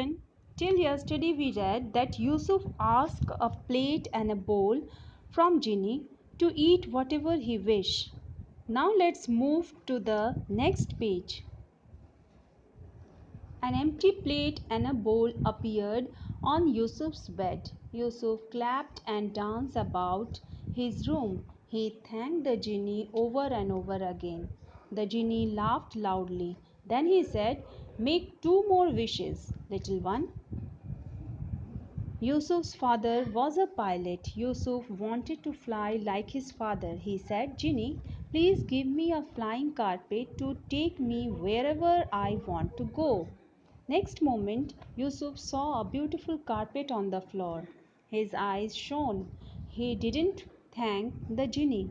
children, till yesterday we read that Yusuf asked a plate and a bowl from Genie to eat whatever he wished. Now let's move to the next page. An empty plate and a bowl appeared on Yusuf's bed. Yusuf clapped and danced about his room. He thanked the genie over and over again. The genie laughed loudly. Then he said, "Make two more wishes, little one." Yusuf's father was a pilot. Yusuf wanted to fly like his father. He said, "Genie, please give me a flying carpet to take me wherever I want to go." Next moment, Yusuf saw a beautiful carpet on the floor. His eyes shone. He didn't thank the genie.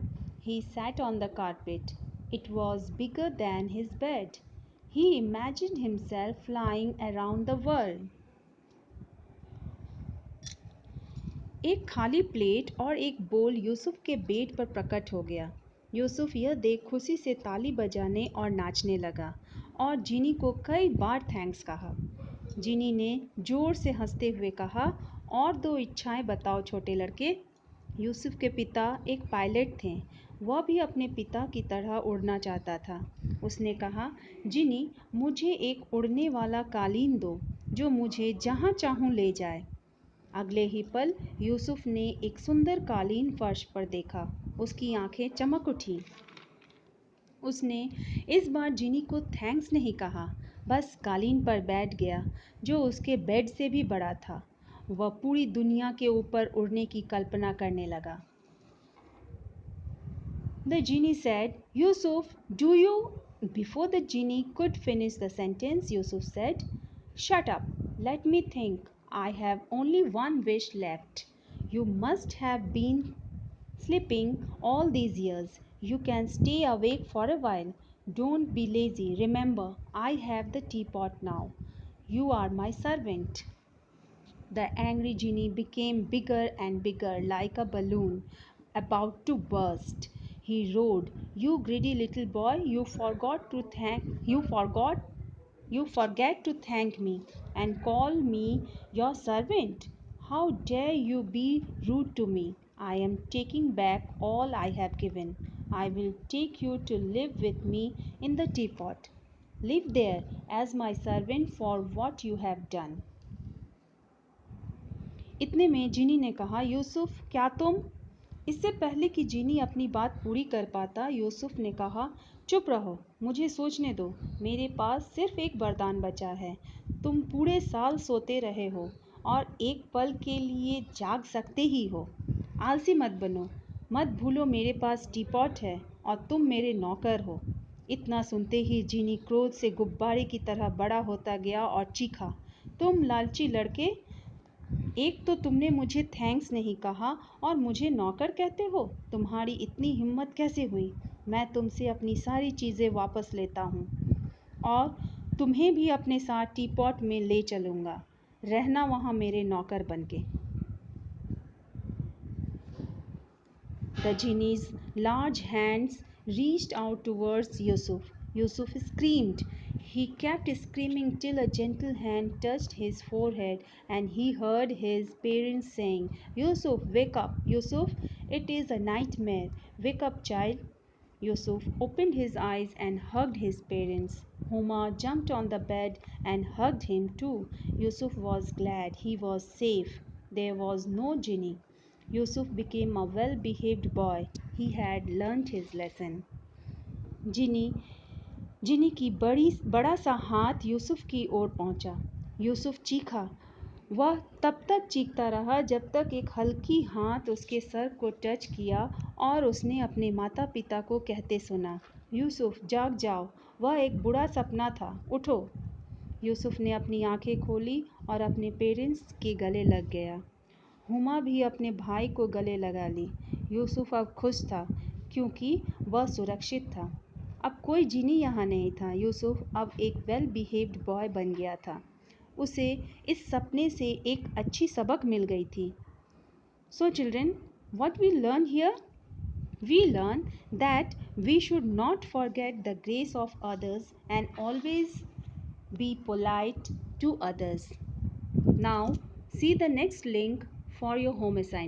He sat on the carpet. It was bigger than his bed. He imagined himself flying around the world. एक खाली plate और एक बोल यूसुफ के bed पर प्रकट हो गया। यूसुफ यह देख खुशी से ताली बजाने और नाचने लगा और जीनी को कई बार थैंक्स कहा। जीनी ने जोर से हंसते हुए कहा, "और दो इच्छाएं बताओ छोटे लड़के।" यूसुफ के पिता एक पायलट थे। वह भी अपने पिता की तरह उड़ना चाहता था। उसने कहा, "जीनी, मुझे एक उड़ने वाला कालीन दो जो मुझे जहाँ चाहूँ ले जाए।" अगले ही पल यूसुफ ने एक सुंदर कालीन फर्श पर देखा। उसकी आंखें चमक उठी। उसने इस बार जीनी को थैंक्स नहीं कहा, बस कालीन पर बैठ गया जो उसके बेड से भी बड़ा था। वह पूरी दुनिया के ऊपर उड़ने की कल्पना करने लगा। The genie said, "Yusuf, do you?" Before the genie could finish the sentence, Yusuf said, "Shut up, let me think. I have only one wish left. You must have been sleeping all these years. You can stay awake for a while. Don't be lazy. Remember, I have the teapot now. You are my servant." The angry genie became bigger and bigger, like a balloon about to burst. He roared, "You greedy little boy, you forget to thank me and call me your servant. How dare you be rude to me? I am taking back all I have given. I will take you to live with me in the teapot. Live there as my servant for what you have done." इतने में जीनी ने कहा, "यूसुफ, क्या तुम?" इससे पहले कि जीनी अपनी बात पूरी कर पाता, यूसुफ ने कहा, "चुप रहो, मुझे सोचने दो। मेरे पास सिर्फ एक वरदान बचा है। तुम पूरे साल सोते रहे हो और एक पल के लिए जाग सकते ही हो। आलसी मत बनो। मत भूलो मेरे पास टीपॉट है और तुम मेरे नौकर हो।" इतना सुनते ही जीनी क्रोध से गुब्बारे की तरह बड़ा होता गया और चीखा, "तुम लालची लड़के! एक तो तुमने मुझे थैंक्स नहीं कहा और मुझे नौकर कहते हो। तुम्हारी इतनी हिम्मत कैसे हुई? मैं तुमसे अपनी सारी चीज़ें वापस लेता हूँ और तुम्हें भी अपने साथ टीपॉट में ले चलूँगा। रहना वहाँ मेरे नौकर बनके।" The genie's large hands reached out towards Yusuf. Yusuf screamed. He kept screaming till a gentle hand touched his forehead and he heard his parents saying, "Yusuf, wake up! Yusuf, it is a nightmare. Wake up, child." Yusuf opened his eyes and hugged his parents. Huma jumped on the bed and hugged him too. Yusuf was glad he was safe. There was no genie. Yusuf became a well-behaved boy. He had learnt his lesson. जिनी जिनी की बड़ा सा हाथ यूसुफ की ओर पहुंचा। यूसुफ चीखा। वह तब तक चीखता रहा जब तक एक हल्की हाथ उसके सर को टच किया और उसने अपने माता पिता को कहते सुना, "यूसुफ, जाग जाओ, वह एक बुरा सपना था, उठो।" यूसुफ ने अपनी आंखें खोली और अपने पेरेंट्स के गले लग गया। हुमा भी अपने भाई को गले लगा ली। यूसुफ अब खुश था क्योंकि वह सुरक्षित था। अब कोई जिनी यहाँ नहीं था। यूसुफ अब एक वेल बिहेव्ड बॉय बन गया था। उसे इस सपने से एक अच्छी सबक मिल गई थी। So children, what we learn here? We learn that we should not forget the grace of others and always be polite to others. Now, see the next link for your home assignment.